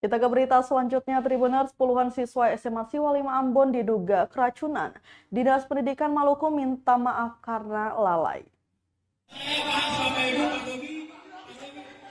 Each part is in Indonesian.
Kita ke berita selanjutnya, Tribuners, puluhan siswa SMA Siwa 5 Ambon diduga keracunan. Dinas Pendidikan Maluku minta maaf karena lalai.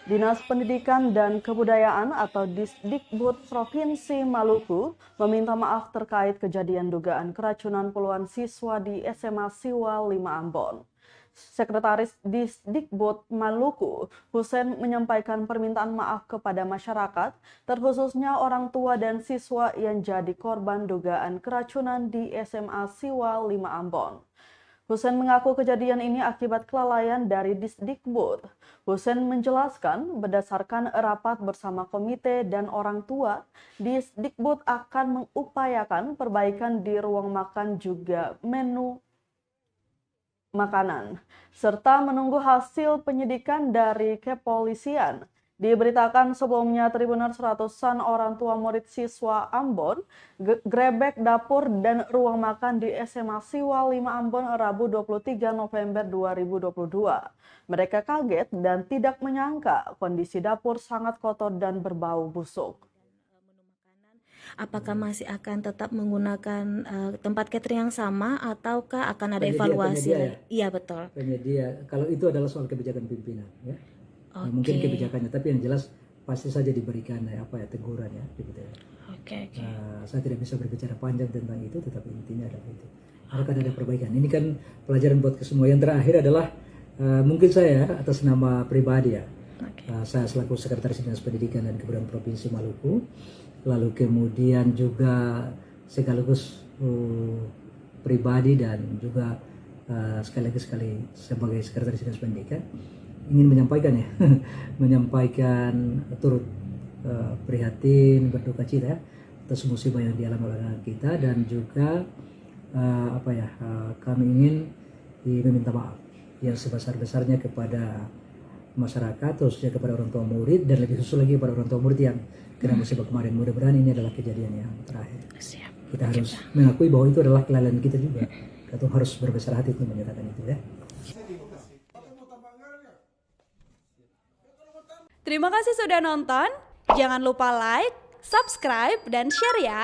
Dinas Pendidikan dan Kebudayaan atau Disdikbud Provinsi Maluku meminta maaf terkait kejadian dugaan keracunan puluhan siswa di SMA Siwa 5 Ambon. Sekretaris Disdikbud Maluku, Husein, menyampaikan permintaan maaf kepada masyarakat, terkhususnya orang tua dan siswa yang jadi korban dugaan keracunan di SMA Siwa 5 Ambon. Husein mengaku kejadian ini akibat kelalaian dari Disdikbud. Husein menjelaskan berdasarkan rapat bersama komite dan orang tua, Disdikbud akan mengupayakan perbaikan di ruang makan juga menu makanan, serta menunggu hasil penyidikan dari kepolisian. Diberitakan sebelumnya, Tribuners, ratusan orang tua murid siswa Ambon grebek dapur dan ruang makan di SMA Siwa 5 Ambon Rabu 23 November 2022. Mereka kaget dan tidak menyangka kondisi dapur sangat kotor dan berbau busuk. Apakah masih akan tetap menggunakan tempat catering yang sama ataukah akan ada evaluasi? Penyedia, ya? Iya, betul. Penyedia. Kalau itu adalah soal kebijakan pimpinan, ya. Mungkin Oke. kebijakannya, tapi yang jelas pasti saja diberikan teguran, ya, gitu ya. Oke. Saya tidak bisa berbicara panjang tentang itu, tetapi intinya adalah itu. Akan ada perbaikan. Ini kan pelajaran buat semua. Yang terakhir adalah mungkin saya atas nama pribadi, ya. Saya selaku Sekretaris Dinas Pendidikan dan Kebudayaan Provinsi Maluku, lalu kemudian juga sekaligus pribadi dan juga sekali sebagai Sekretaris Dinas Pendidikan ingin menyampaikan, ya, menyampaikan turut prihatin, berduka cita atas musibah yang dialami oleh anak kita, dan juga kami ingin meminta maaf yang sebesar-besarnya kepada masyarakat, khususnya kepada orang tua murid, dan lebih khusus lagi kepada orang tua murid yang kena musibah kemarin. Mudah-mudahan ini adalah kejadian yang terakhir. Siap. Kita harus mengakui bahwa itu adalah kelalaian kita juga. Kita harus berbesar hati untuk menyatakan itu, ya. Terima kasih sudah nonton. Jangan lupa like, subscribe, dan share ya.